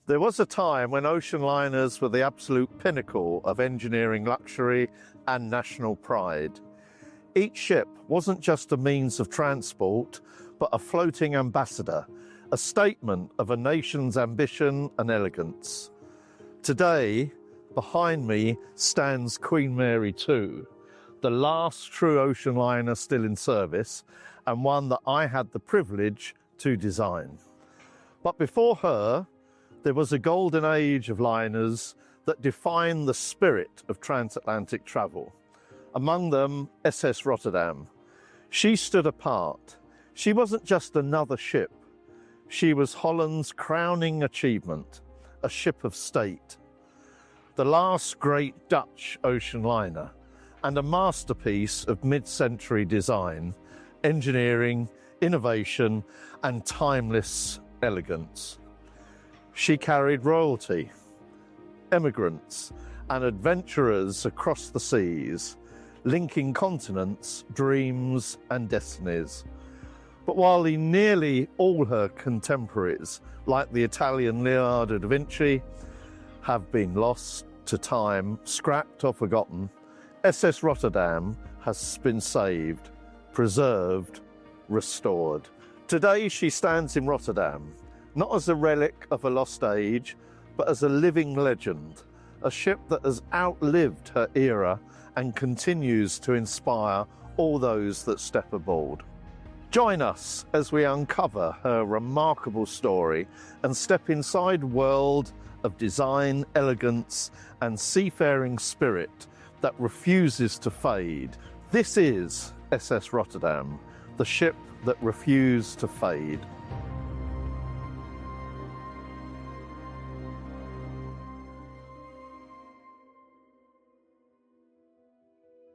There was a time when ocean liners were the absolute pinnacle of engineering luxury and national pride. Each ship wasn't just a means of transport, but a floating ambassador, a statement of a nation's ambition and elegance. Today, behind me stands Queen Mary 2, the last true ocean liner still in service, and one that I had the privilege to design. But before her, there was a golden age of liners that defined the spirit of transatlantic travel. Among them, SS Rotterdam. She stood apart. She wasn't just another ship. She was Holland's crowning achievement, a ship of state. The last great Dutch ocean liner, and a masterpiece of mid-century design, engineering, innovation, and timeless elegance. She carried royalty, emigrants, and adventurers across the seas, linking continents, dreams, and destinies. But while nearly all her contemporaries, like the Italian Leonardo da Vinci, have been lost to time, scrapped or forgotten, SS Rotterdam has been saved, preserved, restored. Today she stands in Rotterdam, not as a relic of a lost age, but as a living legend, a ship that has outlived her era and continues to inspire all those that step aboard. Join us as we uncover her remarkable story and step inside a world of design, elegance, and seafaring spirit that refuses to fade. This is SS Rotterdam, the ship that refused to fade.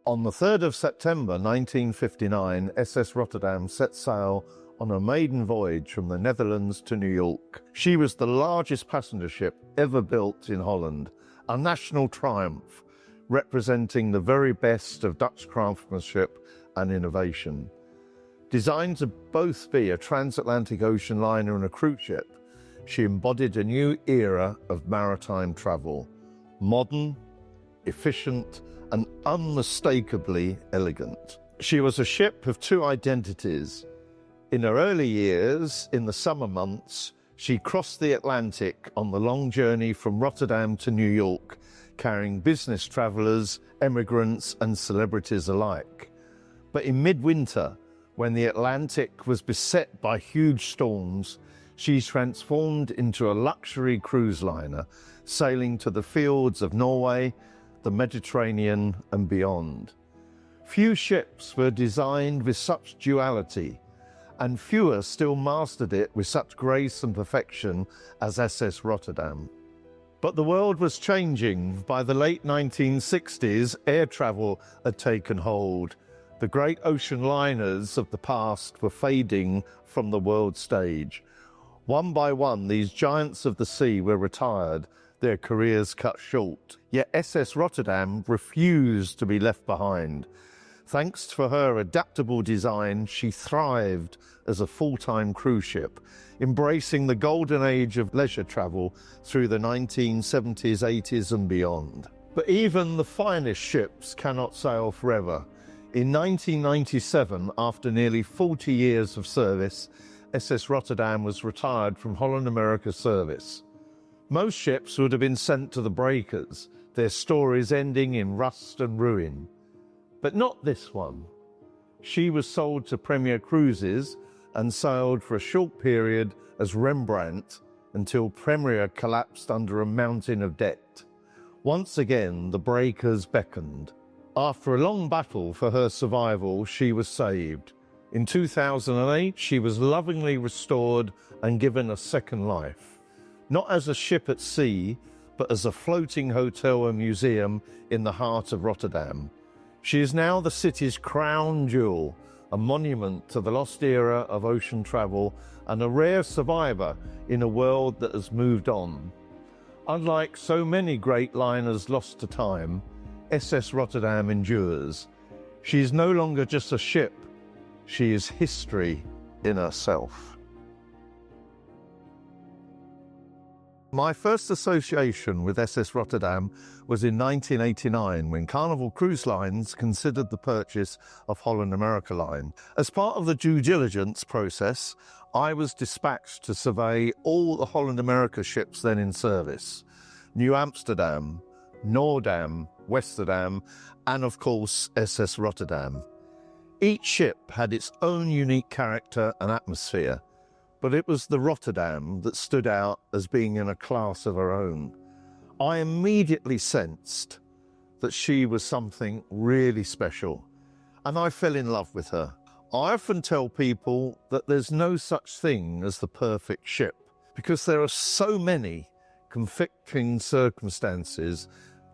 On the 3rd of September 1959, SS Rotterdam set sail on a maiden voyage from the Netherlands to New York. She was the largest passenger ship ever built in Holland, a national triumph representing the very best of Dutch craftsmanship and innovation. Designed to both be a transatlantic ocean liner and a cruise ship, she embodied a new era of maritime travel, modern, efficient, and unmistakably elegant. She was a ship of two identities. In her early years, in the summer months, she crossed the Atlantic on the long journey from Rotterdam to New York, carrying business travellers, emigrants, and celebrities alike. But in midwinter, when the Atlantic was beset by huge storms, she transformed into a luxury cruise liner, sailing to the fjords of Norway, the Mediterranean, and beyond. Few ships were designed with such duality, and fewer still mastered it with such grace and perfection as SS Rotterdam. But the world was changing. By the late 1960s, air travel had taken hold. The great ocean liners of the past were fading from the world stage. One by one, these giants of the sea were retired, their careers cut short. Yet SS Rotterdam refused to be left behind. Thanks to her adaptable design, she thrived as a full-time cruise ship, embracing the golden age of leisure travel through the 1970s, 80s and beyond. But even the finest ships cannot sail forever. In 1997, after nearly 40 years of service, SS Rotterdam was retired from Holland America service. Most ships would have been sent to the breakers, their stories ending in rust and ruin. But not this one. She was sold to Premier Cruises and sailed for a short period as Rembrandt until Premier collapsed under a mountain of debt. Once again, the breakers beckoned. After a long battle for her survival, she was saved. In 2008, she was lovingly restored and given a second life. Not as a ship at sea, but as a floating hotel and museum in the heart of Rotterdam. She is now the city's crown jewel, a monument to the lost era of ocean travel and a rare survivor in a world that has moved on. Unlike so many great liners lost to time, SS Rotterdam endures. She is no longer just a ship, she is history in herself. My first association with SS Rotterdam was in 1989 when Carnival Cruise Lines considered the purchase of Holland America Line. As part of the due diligence process, I was dispatched to survey all the Holland America ships then in service: New Amsterdam, Noordam, Westerdam, and of course SS Rotterdam. Each ship had its own unique character and atmosphere, but it was the Rotterdam that stood out as being in a class of her own. I immediately sensed that she was something really special, and I fell in love with her. I often tell people that there's no such thing as the perfect ship, because there are so many conflicting circumstances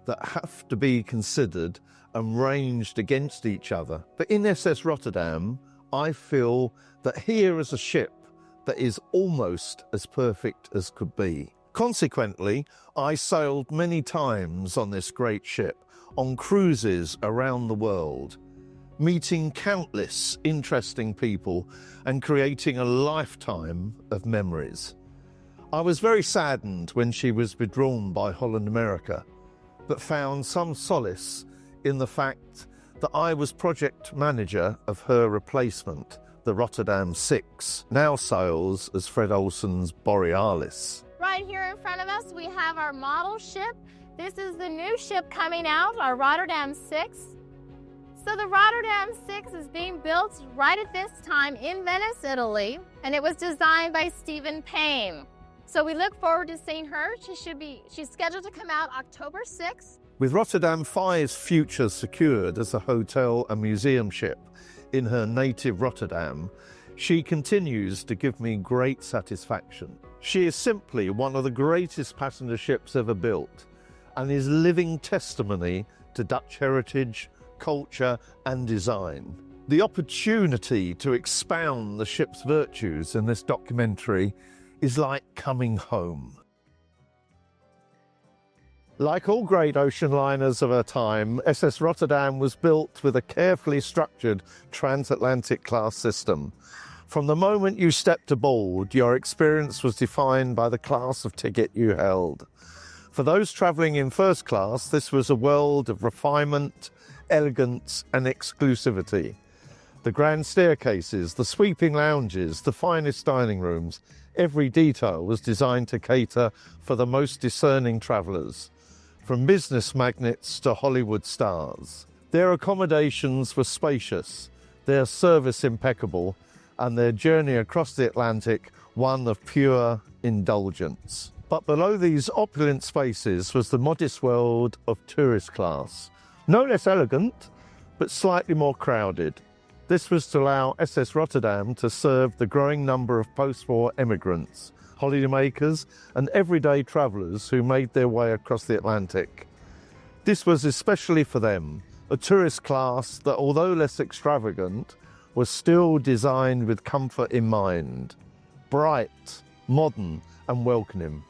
that have to be considered and ranged against each other. But in SS Rotterdam, I feel that here is a ship that is almost as perfect as could be. Consequently, I sailed many times on this great ship, on cruises around the world, meeting countless interesting people and creating a lifetime of memories. I was very saddened when she was withdrawn by Holland America, but found some solace in the fact that I was project manager of her replacement, the Rotterdam 6, now sails as Fred Olsen's Borealis. Right here in front of us, we have our model ship. This is the new ship coming out, our Rotterdam 6. So the Rotterdam 6 is being built right at this time in Venice, Italy, and it was designed by Stephen Payne. So we look forward to seeing her. She's scheduled to come out October 6th. With Rotterdam 5's future secured as a hotel and museum ship in her native Rotterdam, she continues to give me great satisfaction. She is simply one of the greatest passenger ships ever built and is living testimony to Dutch heritage, culture and design. The opportunity to expound the ship's virtues in this documentary is like coming home. Like all great ocean liners of her time, SS Rotterdam was built with a carefully structured transatlantic class system. From the moment you stepped aboard, your experience was defined by the class of ticket you held. For those travelling in first class, this was a world of refinement, elegance and exclusivity. The grand staircases, the sweeping lounges, the finest dining rooms, every detail was designed to cater for the most discerning travellers, from business magnates to Hollywood stars. Their accommodations were spacious, their service impeccable, and their journey across the Atlantic one of pure indulgence. But below these opulent spaces was the modest world of tourist class. No less elegant, but slightly more crowded. This was to allow SS Rotterdam to serve the growing number of post-war emigrants, holidaymakers and everyday travellers who made their way across the Atlantic. This was especially for them, a tourist class that, although less extravagant, was still designed with comfort in mind, bright, modern and welcoming.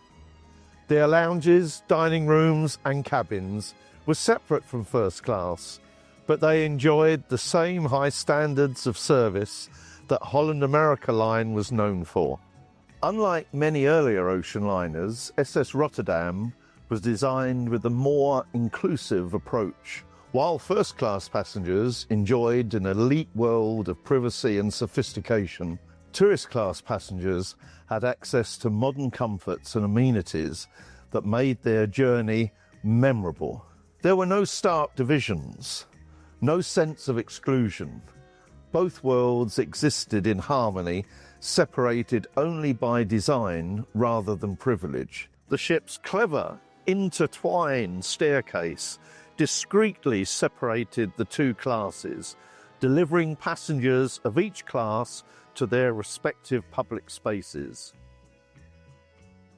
Their lounges, dining rooms and cabins were separate from first class, but they enjoyed the same high standards of service that Holland America Line was known for. Unlike many earlier ocean liners, SS Rotterdam was designed with a more inclusive approach. While first-class passengers enjoyed an elite world of privacy and sophistication, tourist-class passengers had access to modern comforts and amenities that made their journey memorable. There were no stark divisions, no sense of exclusion. Both worlds existed in harmony, separated only by design rather than privilege. The ship's clever, intertwined staircase discreetly separated the two classes, delivering passengers of each class to their respective public spaces.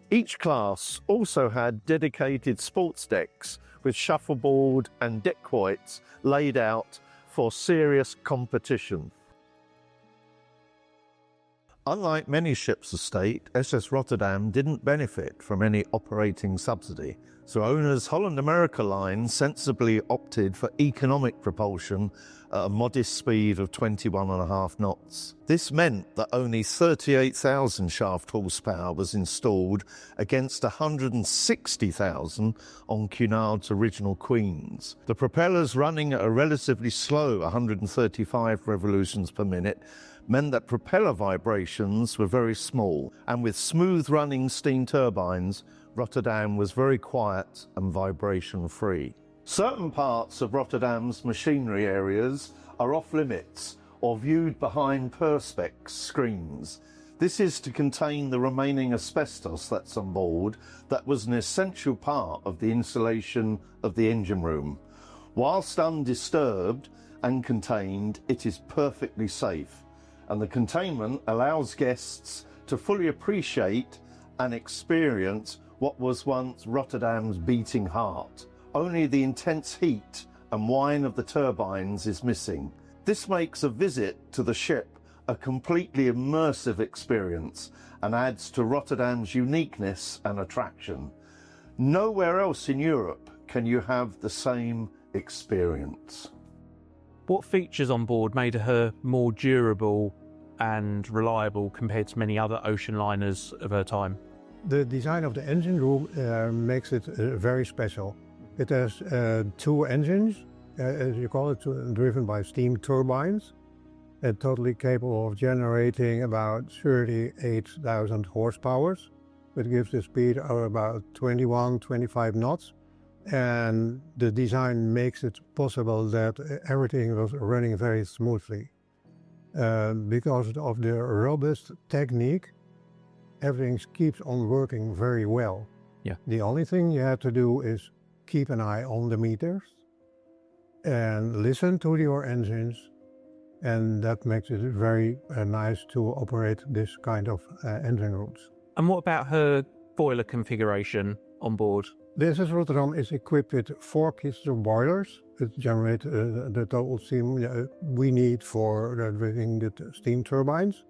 Each class also had dedicated sports decks with shuffleboard and deck quoits laid out for serious competition. Unlike many ships of state, SS Rotterdam didn't benefit from any operating subsidy, so owners Holland America Line sensibly opted for economic propulsion at a modest speed of 21.5 knots. This meant that only 38,000 shaft horsepower was installed against 160,000 on Cunard's original Queens. The propellers running at a relatively slow 135 revolutions per minute meant that propeller vibrations were very small, and with smooth-running steam turbines, Rotterdam was very quiet and vibration-free. Certain parts of Rotterdam's machinery areas are off-limits or viewed behind perspex screens. This is to contain the remaining asbestos that's on board that was an essential part of the insulation of the engine room. Whilst undisturbed and contained, it is perfectly safe, and the containment allows guests to fully appreciate and experience what was once Rotterdam's beating heart. Only the intense heat and whine of the turbines is missing. This makes a visit to the ship a completely immersive experience and adds to Rotterdam's uniqueness and attraction. Nowhere else in Europe can you have the same experience. What features on board made her more durable and reliable compared to many other ocean liners of her time? The design of the engine room makes it very special. It has two engines, as you call it, driven by steam turbines, and totally capable of generating about 38,000 horsepower, which gives a speed of about 21-25 knots. And the design makes it possible that everything was running very smoothly. Because of the robust technique, everything keeps on working very well. Yeah. The only thing you have to do is keep an eye on the meters and listen to your engines, and that makes it very nice to operate this kind of engine rooms. And what about her boiler configuration on board? The SS Rotterdam is equipped with 4 pieces of boilers that generate the total steam we need for driving the steam turbines.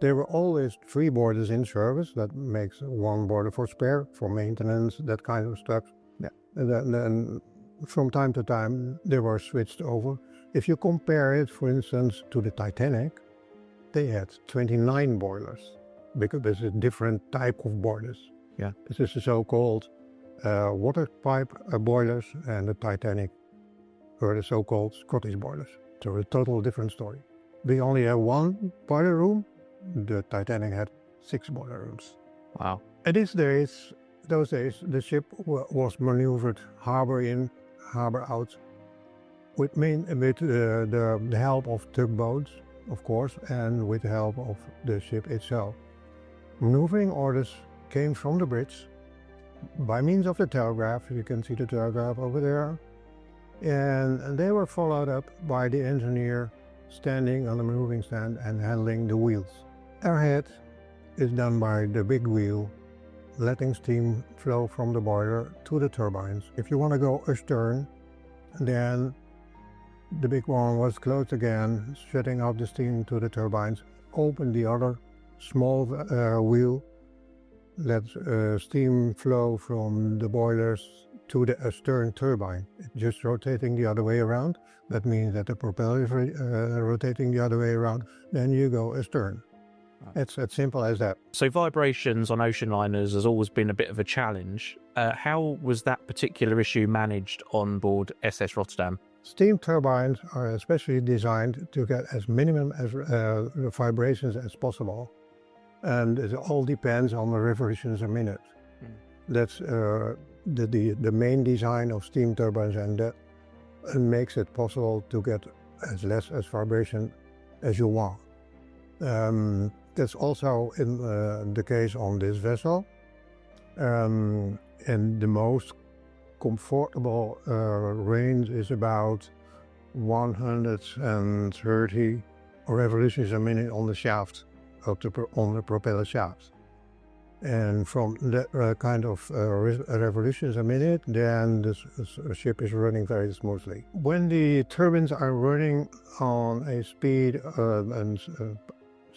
There were always 3 boilers in service. That makes 1 boiler for spare, for maintenance, that kind of stuff. Yeah. And then from time to time they were switched over. If you compare it, for instance, to the Titanic, they had 29 boilers because there's a different type of boilers. Yeah. This is the so-called water pipe boilers, and the Titanic were the so-called Scottish boilers. So a total different story. We only have 1 boiler room. The Titanic had 6 boiler rooms. Wow. And those days, the ship was maneuvered harbor in, harbor out, with the help of tugboats, of course, and with the help of the ship itself. Maneuvering orders came from the bridge by means of the telegraph. You can see the telegraph over there. And they were followed up by the engineer standing on the maneuvering stand and handling the wheels. Airhead is done by the big wheel, letting steam flow from the boiler to the turbines. If you want to go astern, then the big one was closed again, shutting out the steam to the turbines. Open the other small wheel, let steam flow from the boilers to the astern turbine. It's just rotating the other way around. That means that the propeller is rotating the other way around. Then you go astern. It's as simple as that. So vibrations on ocean liners has always been a bit of a challenge. How was that particular issue managed on board SS Rotterdam? Steam turbines are especially designed to get as minimum as vibrations as possible. And it all depends on the revolutions a minute. That's the main design of steam turbines, and that makes it possible to get as less as vibration as you want. That's also in the case on this vessel. And the most comfortable range is about 130 revolutions a minute on the shaft, on the propeller shaft. And from that kind of revolutions a minute, then the ship is running very smoothly. When the turbines are running on a speed and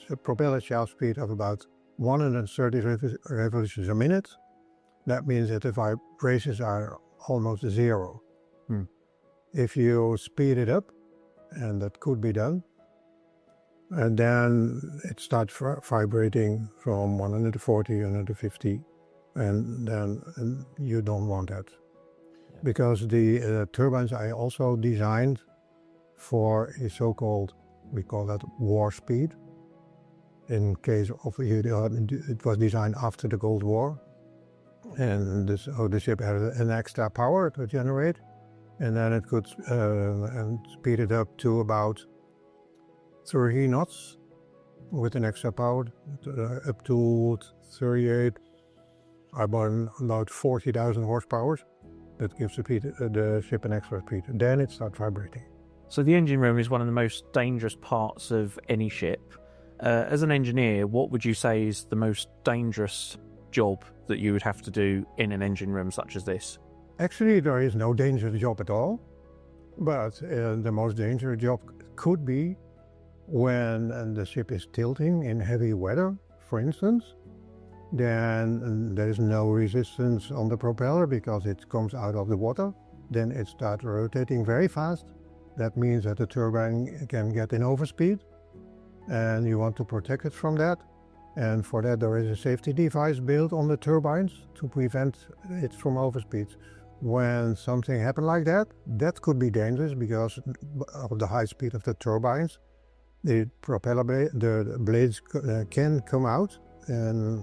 a propeller shaft speed of about 130 revolutions a minute. That means that the vibrations are almost zero. If you speed it up, and that could be done, and then it starts vibrating from 140, 150, and then you don't want that. Because the turbines are also designed for a so-called, we call that war speed. In case of, it was designed after the Cold War, and the ship had an extra power to generate, and then it could speed it up to about 30 knots with an extra power, up to 38, about 40,000 horsepower. That gives the ship an extra speed. Then it starts vibrating. So the engine room is one of the most dangerous parts of any ship. As an engineer, what would you say is the most dangerous job that you would have to do in an engine room such as this? Actually, there is no dangerous job at all, but the most dangerous job could be when the ship is tilting in heavy weather, for instance. Then there is no resistance on the propeller because it comes out of the water. Then it starts rotating very fast. That means that the turbine can get in overspeed, and you want to protect it from that. And for that there is a safety device built on the turbines to prevent it from overspeed. When something happens like that, that could be dangerous because of the high speed of the turbines. The propeller the blades can come out, and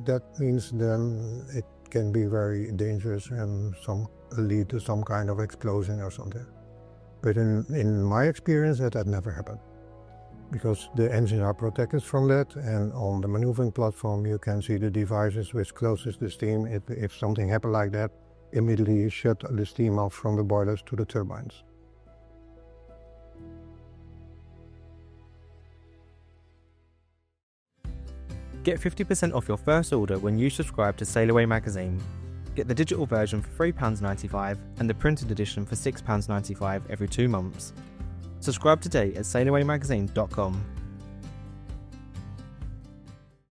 that means then it can be very dangerous and lead to some kind of explosion or something. But in my experience, that never happened, because the engines are protected from that, and on the maneuvering platform you can see the devices which closes the steam. If something happened like that, immediately shut the steam off from the boilers to the turbines. Get 50% off your first order when you subscribe to Sail Away magazine. Get the digital version for £3.95 and the printed edition for £6.95 every 2 months. Subscribe today at sailawaymagazine.com.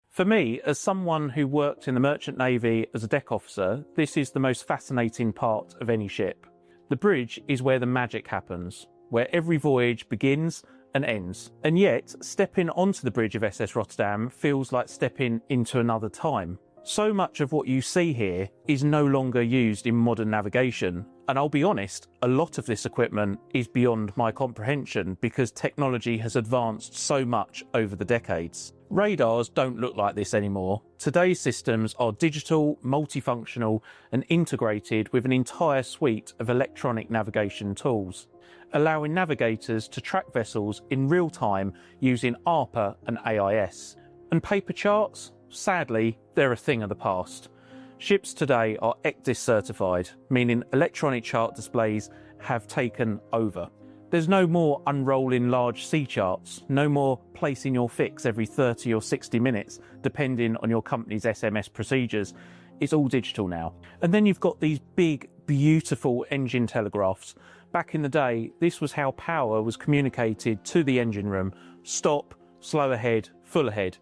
For me, as someone who worked in the Merchant Navy as a deck officer, this is the most fascinating part of any ship. The bridge is where the magic happens, where every voyage begins and ends. And yet, stepping onto the bridge of SS Rotterdam feels like stepping into another time. So much of what you see here is no longer used in modern navigation. And I'll be honest, a lot of this equipment is beyond my comprehension because technology has advanced so much over the decades. Radars don't look like this anymore. Today's systems are digital, multifunctional, and integrated with an entire suite of electronic navigation tools, allowing navigators to track vessels in real time using ARPA and AIS. And paper charts? Sadly, they're a thing of the past. Ships today are ECDIS certified, meaning electronic chart displays have taken over. There's no more unrolling large sea charts, no more placing your fix every 30 or 60 minutes, depending on your company's SMS procedures. It's all digital now. And then you've got these big, beautiful engine telegraphs. Back in the day, this was how power was communicated to the engine room. Stop, slow ahead, full ahead.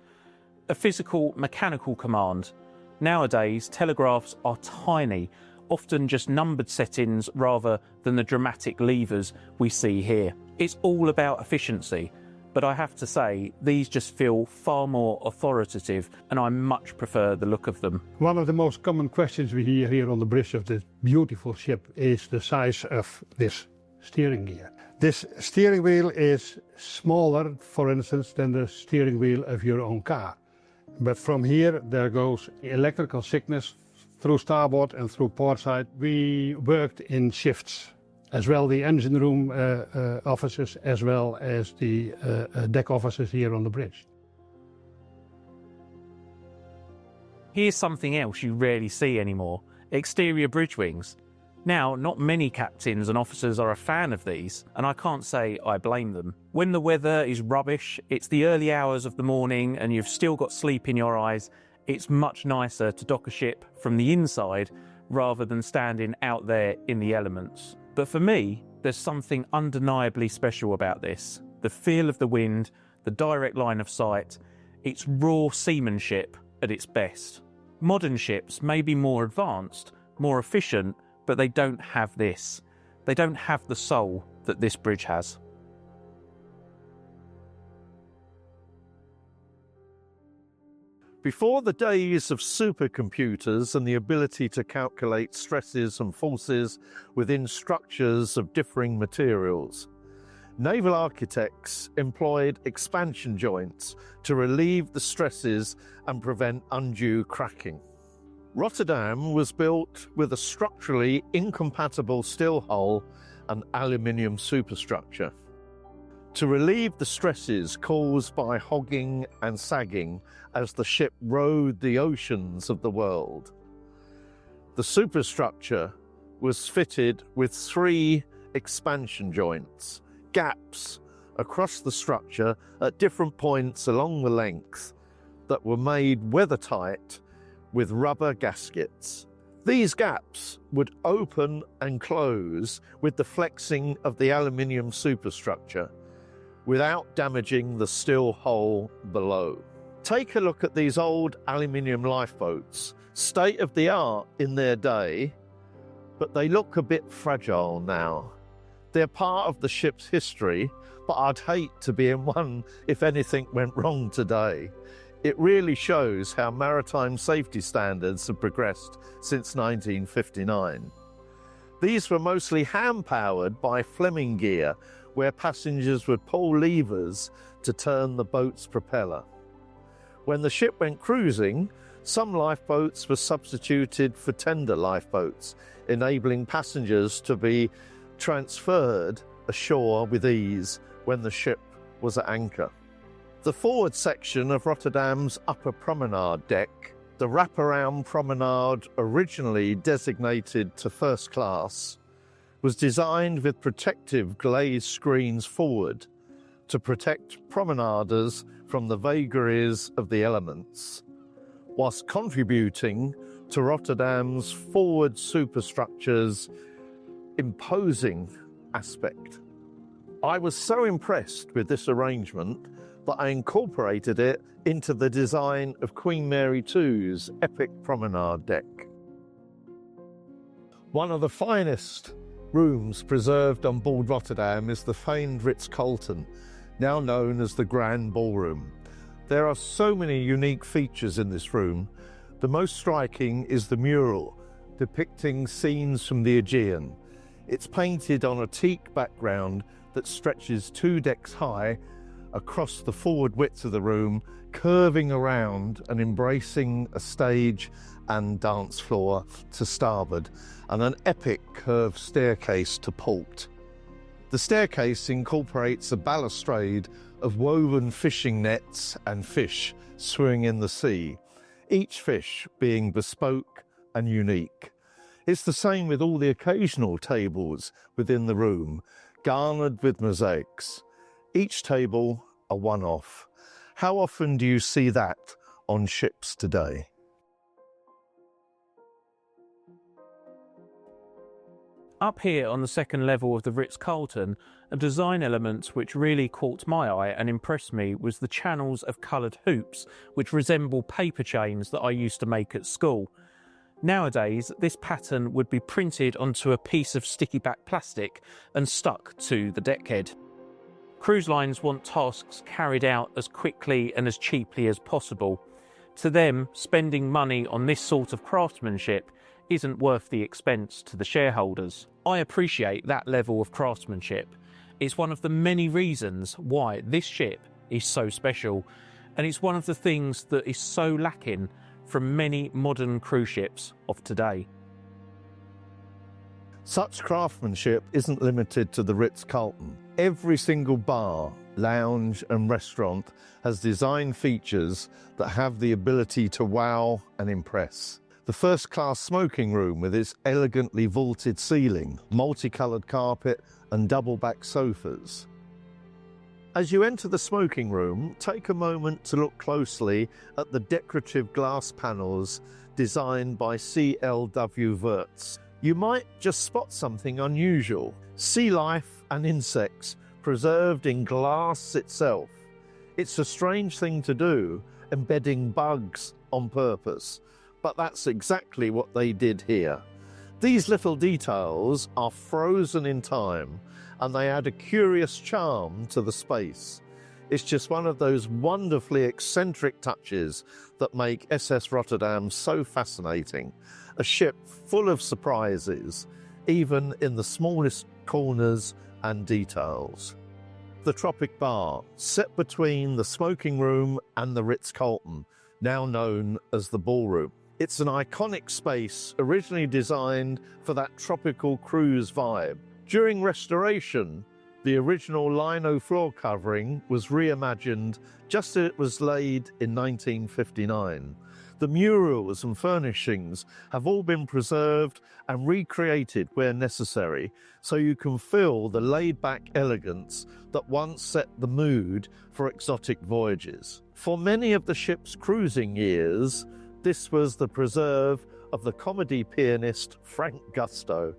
A physical, mechanical command. Nowadays, telegraphs are tiny, often just numbered settings rather than the dramatic levers we see here. It's all about efficiency, but I have to say, these just feel far more authoritative, and I much prefer the look of them. One of the most common questions we hear here on the bridge of this beautiful ship is the size of this steering gear. This steering wheel is smaller, for instance, than the steering wheel of your own car. But from here there goes electrical signals through starboard and through port side. We worked in shifts, as well the engine room officers as well as the deck officers here on the bridge. Here's something else you rarely see anymore: exterior bridge wings. Now, not many captains and officers are a fan of these, and I can't say I blame them. When the weather is rubbish, it's the early hours of the morning and you've still got sleep in your eyes, it's much nicer to dock a ship from the inside rather than standing out there in the elements. But for me, there's something undeniably special about this. The feel of the wind, the direct line of sight, It's raw seamanship at its best. Modern ships may be more advanced, more efficient, but they don't have this. They don't have the soul that this bridge has. Before the days of supercomputers and the ability to calculate stresses and forces within structures of differing materials, naval architects employed expansion joints to relieve the stresses and prevent undue cracking. Rotterdam was built with a structurally incompatible steel hull and aluminium superstructure. To relieve the stresses caused by hogging and sagging as the ship rode the oceans of the world, the superstructure was fitted with 3 expansion joints, gaps across the structure at different points along the length that were made weathertight with rubber gaskets. These gaps would open and close with the flexing of the aluminium superstructure without damaging the steel hull below. Take a look at these old aluminium lifeboats, state of the art in their day, but they look a bit fragile now. They're part of the ship's history, but I'd hate to be in one if anything went wrong today. It really shows how maritime safety standards have progressed since 1959. These were mostly hand-powered by Fleming gear, where passengers would pull levers to turn the boat's propeller. When the ship went cruising, some lifeboats were substituted for tender lifeboats, enabling passengers to be transferred ashore with ease when the ship was at anchor. The forward section of Rotterdam's upper promenade deck, the wraparound promenade originally designated to first class, was designed with protective glazed screens forward to protect promenaders from the vagaries of the elements, whilst contributing to Rotterdam's forward superstructure's imposing aspect. I was so impressed with this arrangement that I incorporated it into the design of Queen Mary II's epic promenade deck. One of the finest rooms preserved on board Rotterdam is the famed Ritz-Carlton, now known as the Grand Ballroom. There are so many unique features in this room. The most striking is the mural depicting scenes from the Aegean. It's painted on a teak background that stretches 2 decks high across the forward width of the room, curving around and embracing a stage and dance floor to starboard, and an epic curved staircase to port. The staircase incorporates a balustrade of woven fishing nets and fish swimming in the sea, each fish being bespoke and unique. It's the same with all the occasional tables within the room, garnered with mosaics. Each table a one-off. How often do you see that on ships today? Up here on the second level of the Ritz-Carlton, a design element which really caught my eye and impressed me was the channels of coloured hoops which resemble paper chains that I used to make at school. Nowadays, this pattern would be printed onto a piece of sticky back plastic and stuck to the deckhead. Cruise lines want tasks carried out as quickly and as cheaply as possible. To them, spending money on this sort of craftsmanship isn't worth the expense to the shareholders. I appreciate that level of craftsmanship. It's one of the many reasons why this ship is so special, and it's one of the things that is so lacking from many modern cruise ships of today. Such craftsmanship isn't limited to the Ritz-Carlton. Every single bar, lounge and restaurant has design features that have the ability to wow and impress. The first-class smoking room with its elegantly vaulted ceiling, multicoloured carpet and double-back sofas. As you enter the smoking room, take a moment to look closely at the decorative glass panels designed by C.L.W. Wirtz. You might just spot something unusual: sea life and insects preserved in glass itself. It's a strange thing to do, embedding bugs on purpose, but that's exactly what they did here. These little details are frozen in time and they add a curious charm to the space. It's just one of those wonderfully eccentric touches that make SS Rotterdam so fascinating. A ship full of surprises, even in the smallest corners and details. The Tropic Bar, set between the smoking room and the Ritz-Carlton, now known as the Ballroom. It's an iconic space originally designed for that tropical cruise vibe. During restoration, the original lino floor covering was reimagined just as it was laid in 1959. The murals and furnishings have all been preserved and recreated where necessary, so you can feel the laid-back elegance that once set the mood for exotic voyages. For many of the ship's cruising years, this was the preserve of the comedy pianist Frank Gusto,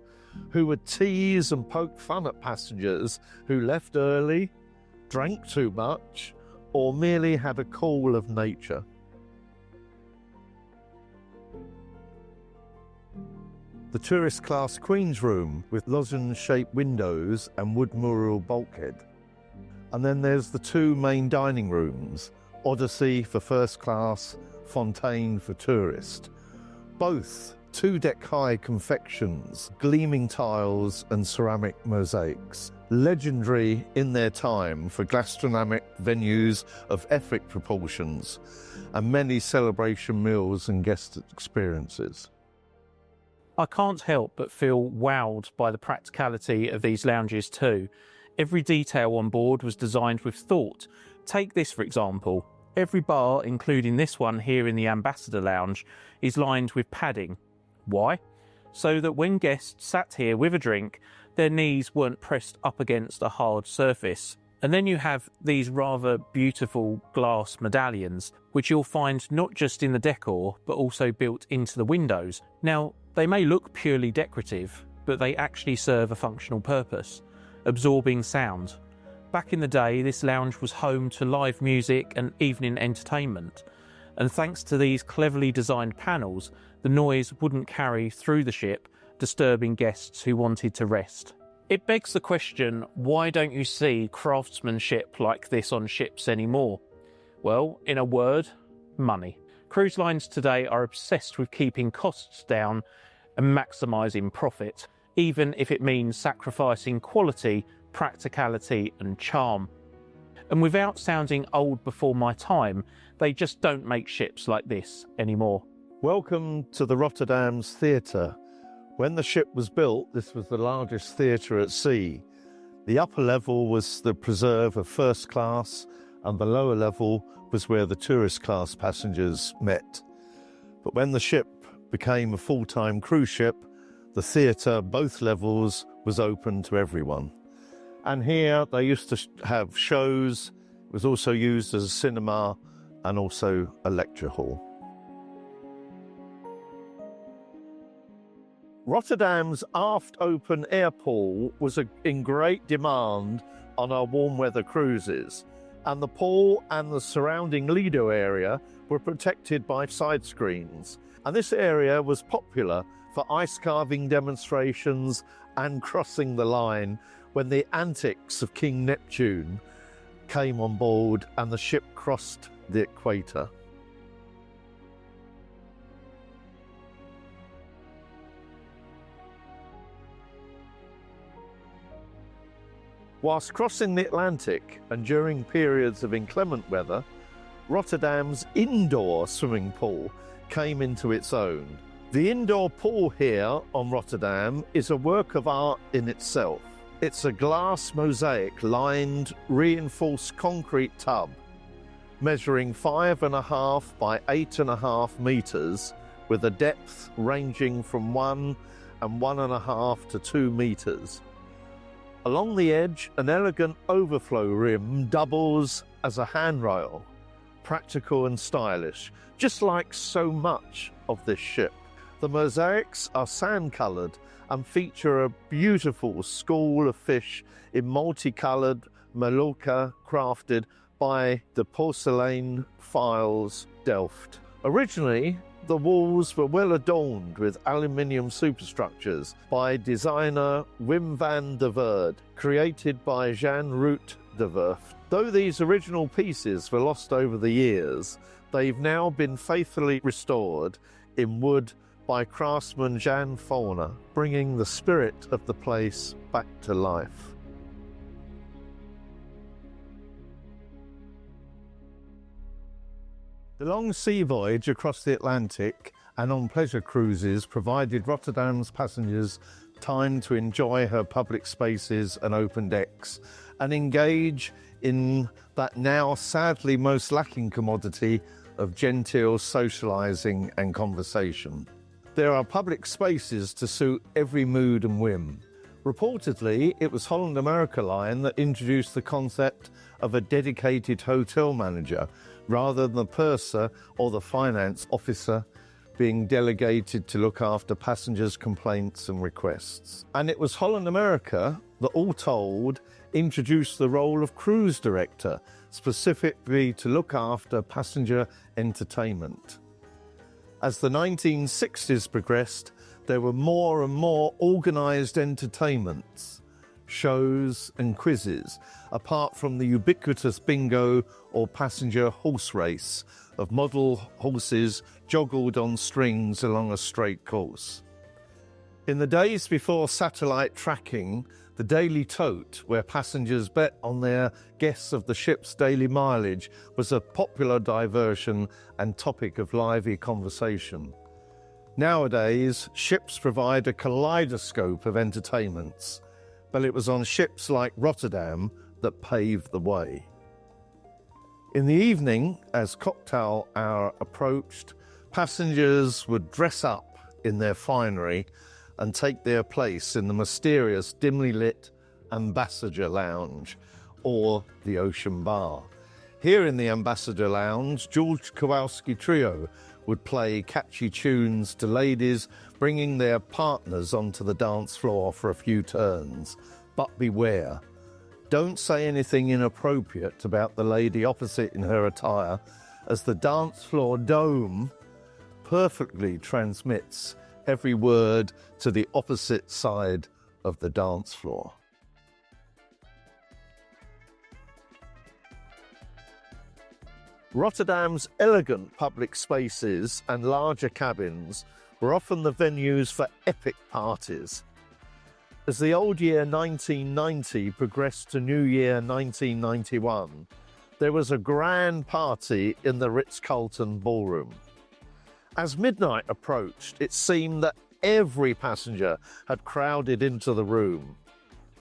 who would tease and poke fun at passengers who left early, drank too much, or merely had a call of nature. The tourist class Queen's Room with lozenge-shaped windows and wood mural bulkhead. And then there's the two main dining rooms, Odyssey for first class, Fontaine for tourist. Both two-deck-high confections, gleaming tiles and ceramic mosaics. Legendary in their time for gastronomic venues of epic proportions and many celebration meals and guest experiences. I can't help but feel wowed by the practicality of these lounges too. Every detail on board was designed with thought. Take this for example. Every bar, including this one here in the Ambassador Lounge, is lined with padding. Why? So that when guests sat here with a drink, their knees weren't pressed up against a hard surface. And then you have these rather beautiful glass medallions, which you'll find not just in the decor, but also built into the windows. Now, they may look purely decorative, but they actually serve a functional purpose, absorbing sound. Back in the day, this lounge was home to live music and evening entertainment, and thanks to these cleverly designed panels, the noise wouldn't carry through the ship, disturbing guests who wanted to rest. It begs the question, why don't you see craftsmanship like this on ships anymore? Well, in a word, money. Cruise lines today are obsessed with keeping costs down and maximising profit, even if it means sacrificing quality, practicality and charm. And without sounding old before my time, they just don't make ships like this anymore. Welcome to the Rotterdam's theatre. When the ship was built, this was the largest theatre at sea. The upper level was the preserve of first class, and the lower level was where the tourist class passengers met. But when the ship became a full-time cruise ship, the theatre, both levels, was open to everyone. And here they used to have shows. It was also used as a cinema and also a lecture hall. Rotterdam's aft open air pool was in great demand on our warm weather cruises, and the pool and the surrounding Lido area were protected by side screens. And this area was popular for ice carving demonstrations and crossing the line when the antics of King Neptune came on board and the ship crossed the equator. Whilst crossing the Atlantic and during periods of inclement weather, Rotterdam's indoor swimming pool came into its own. The indoor pool here on Rotterdam is a work of art in itself. It's a glass mosaic lined reinforced concrete tub measuring 5.5 by 8.5 meters with a depth ranging from 1 and 1.5 to 2 meters. Along the edge, an elegant overflow rim doubles as a handrail, practical and stylish, just like so much of this ship. The mosaics are sand-coloured and feature a beautiful school of fish in multicoloured Mallorca crafted by the porcelain files Delft. Originally, the walls were well adorned with aluminium superstructures by designer Wim van der Voorde, created by Jan Root de Verft. Though these original pieces were lost over the years, they've now been faithfully restored in wood by craftsman Jan Faulner, bringing the spirit of the place back to life. The long sea voyage across the Atlantic and on pleasure cruises provided Rotterdam's passengers time to enjoy her public spaces and open decks and engage in that now sadly most lacking commodity of genteel socializing and conversation. There are public spaces to suit every mood and whim. Reportedly, it was Holland America Line that introduced the concept of a dedicated hotel manager rather than the purser or the finance officer being delegated to look after passengers' complaints and requests. And it was Holland America that, all told, introduced the role of cruise director, specifically to look after passenger entertainment. As the 1960s progressed, there were more and more organised entertainments, shows and quizzes, apart from the ubiquitous bingo or passenger horse race of model horses joggled on strings along a straight course. In the days before satellite tracking, the daily tote, where passengers bet on their guess of the ship's daily mileage, was a popular diversion and topic of lively conversation. Nowadays, ships provide a kaleidoscope of entertainments, but it was on ships like Rotterdam that paved the way. In the evening, as cocktail hour approached, passengers would dress up in their finery and take their place in the mysterious dimly lit Ambassador Lounge or the Ocean Bar. Here in the Ambassador Lounge, George Kowalski Trio would play catchy tunes to ladies bringing their partners onto the dance floor for a few turns. But beware, don't say anything inappropriate about the lady opposite in her attire, as the dance floor dome perfectly transmits every word to the opposite side of the dance floor. Rotterdam's elegant public spaces and larger cabins were often the venues for epic parties. As the old year 1990 progressed to New Year 1991, there was a grand party in the Ritz-Carlton ballroom. As midnight approached, it seemed that every passenger had crowded into the room.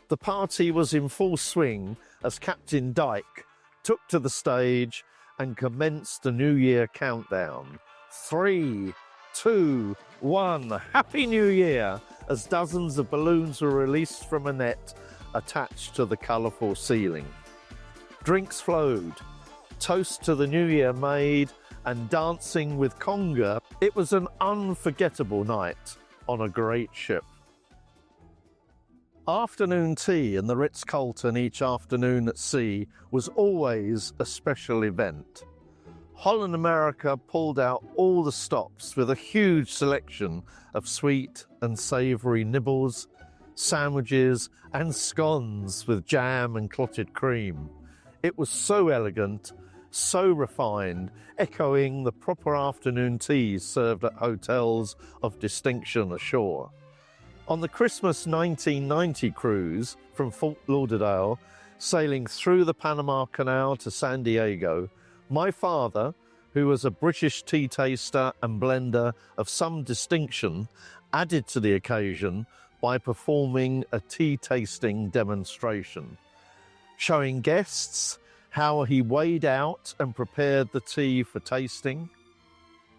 The party was in full swing as Captain Dyke took to the stage and commenced the New Year countdown. 3, 2, 1, Happy New Year, as dozens of balloons were released from a net attached to the colourful ceiling. Drinks flowed, toast to the New Year made, and dancing with conga. It was an unforgettable night on a great ship. Afternoon tea in the Ritz-Carlton each afternoon at sea was always a special event. Holland America pulled out all the stops with a huge selection of sweet and savoury nibbles, sandwiches and scones with jam and clotted cream. It was so elegant, so refined, echoing the proper afternoon teas served at hotels of distinction ashore. On the Christmas 1990 cruise from Fort Lauderdale, sailing through the Panama Canal to San Diego, my father, who was a British tea taster and blender of some distinction, added to the occasion by performing a tea tasting demonstration, showing guests how he weighed out and prepared the tea for tasting,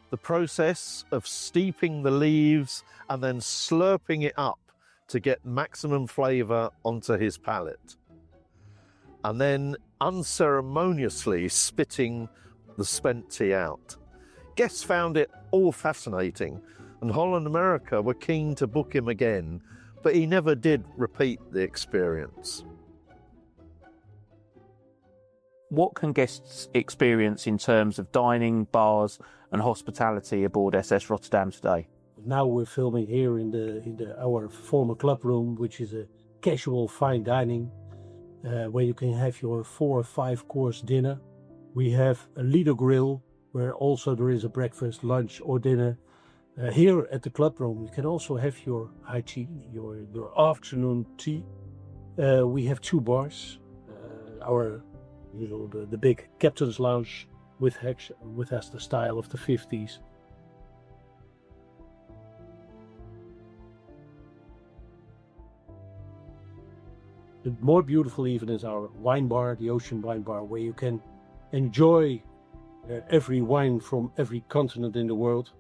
the process of steeping the leaves and then slurping it up to get maximum flavour onto his palate, and then unceremoniously spitting the spent tea out. Guests found it all fascinating, and Holland America were keen to book him again, but he never did repeat the experience. What can guests experience in terms of dining, bars and hospitality aboard SS Rotterdam today? Now we're filming here in our former club room, which is a casual fine dining where you can have your 4 or 5 course dinner. We have a Lido grill where also there is a breakfast, lunch or dinner. Here at the club room you can also have your high tea, your afternoon tea. We have 2 bars. The big captain's lounge with has the style of the 50s. But more beautiful even is our wine bar, the Ocean Wine Bar, where you can enjoy every wine from every continent in the world.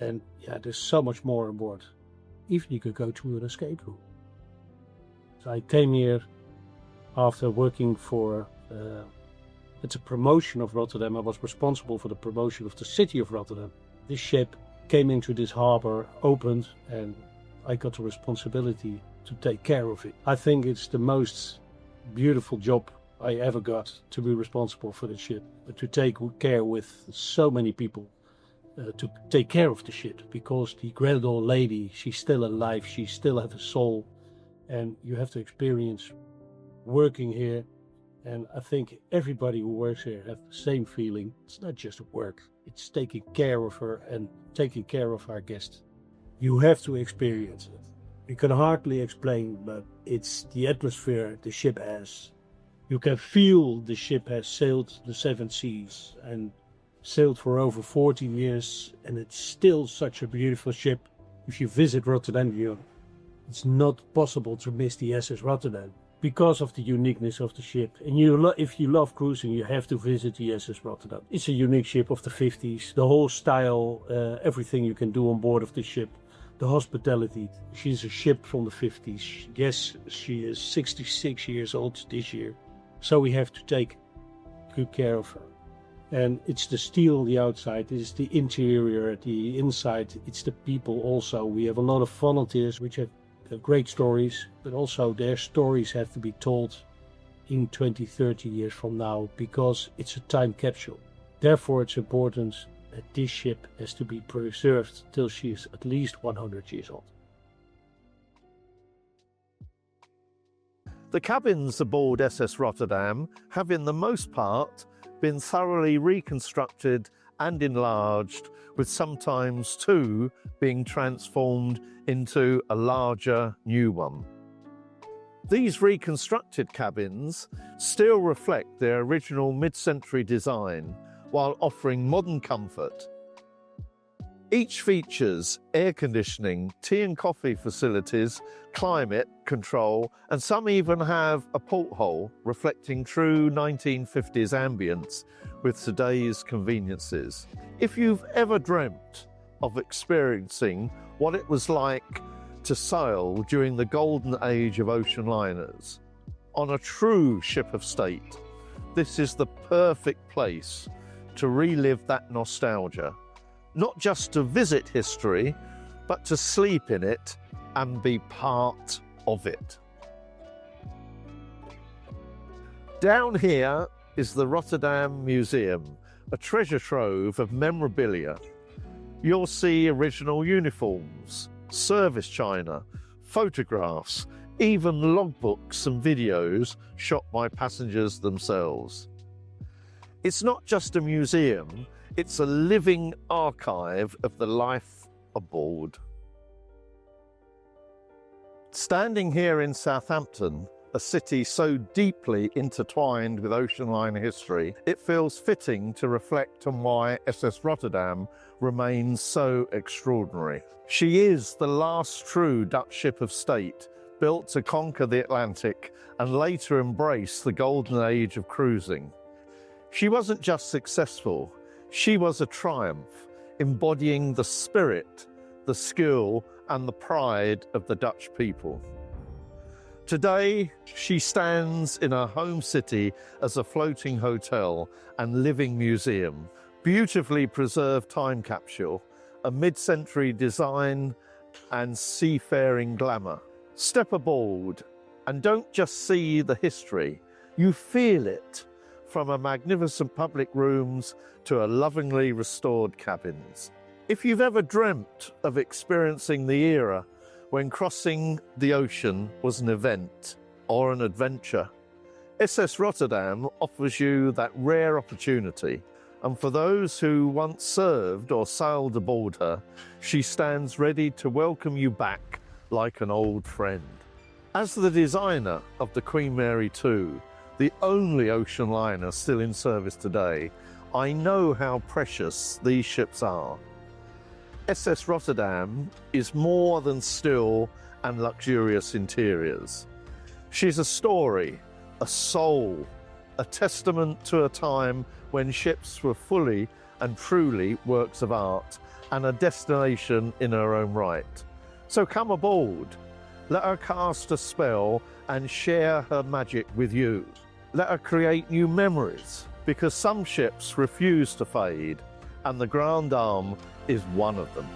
And yeah, there's so much more on board. Even you could go to an escape room. So I came here after working for, it's a promotion of Rotterdam. I was responsible for the promotion of the city of Rotterdam. This ship came into this harbor, opened, and I got the responsibility to take care of it. I think it's the most beautiful job I ever got, to be responsible for the ship, but to take care with so many people, to take care of the ship, because the grand old lady, she's still alive, she still has a soul, and you have to experience working here. And I think everybody who works here has the same feeling. It's not just work, it's taking care of her and taking care of our guests. You have to experience it. You can hardly explain, but it's the atmosphere the ship has. You can feel the ship has sailed the 7 seas and sailed for over 14 years, and it's still such a beautiful ship. If you visit Rotterdam, it's not possible to miss the SS Rotterdam because of the uniqueness of the ship. And if you love cruising, you have to visit the SS Rotterdam. It's a unique ship of the 50s, the whole style, everything you can do on board of the ship. The hospitality. She's a ship from the 50s. Yes, she is 66 years old this year. So we have to take good care of her. And it's the steel, the outside, it's the interior, the inside, it's the people also. We have a lot of volunteers which have great stories, but also their stories have to be told in 20, 30 years from now, because it's a time capsule. Therefore it's important that this ship has to be preserved till she is at least 100 years old. The cabins aboard SS Rotterdam have, in the most part, been thoroughly reconstructed and enlarged, with sometimes 2 being transformed into a larger new one. These reconstructed cabins still reflect their original mid-century design, while offering modern comfort. Each features air conditioning, tea and coffee facilities, climate control, and some even have a porthole reflecting true 1950s ambience with today's conveniences. If you've ever dreamt of experiencing what it was like to sail during the golden age of ocean liners on a true ship of state, this is the perfect place to relive that nostalgia, not just to visit history, but to sleep in it and be part of it. Down here is the Rotterdam Museum, a treasure trove of memorabilia. You'll see original uniforms, service china, photographs, even logbooks and videos shot by passengers themselves. It's not just a museum, it's a living archive of the life aboard. Standing here in Southampton, a city so deeply intertwined with ocean liner history, it feels fitting to reflect on why SS Rotterdam remains so extraordinary. She is the last true Dutch ship of state, built to conquer the Atlantic and later embrace the golden age of cruising. She wasn't just successful, she was a triumph, embodying the spirit, the skill, and the pride of the Dutch people. Today, she stands in her home city as a floating hotel and living museum, beautifully preserved time capsule, a mid-century design and seafaring glamour. Step aboard and don't just see the history, you feel it. from a magnificent public rooms to a lovingly restored cabins. If you've ever dreamt of experiencing the era when crossing the ocean was an event or an adventure, SS Rotterdam offers you that rare opportunity. And for those who once served or sailed aboard her, she stands ready to welcome you back like an old friend. As the designer of the Queen Mary 2, the only ocean liner still in service today, I know how precious these ships are. SS Rotterdam is more than still and luxurious interiors. She's a story, a soul, a testament to a time when ships were fully and truly works of art and a destination in her own right. So come aboard, let her cast a spell and share her magic with you. Let her create new memories, because some ships refuse to fade, and the Grand Dame is one of them.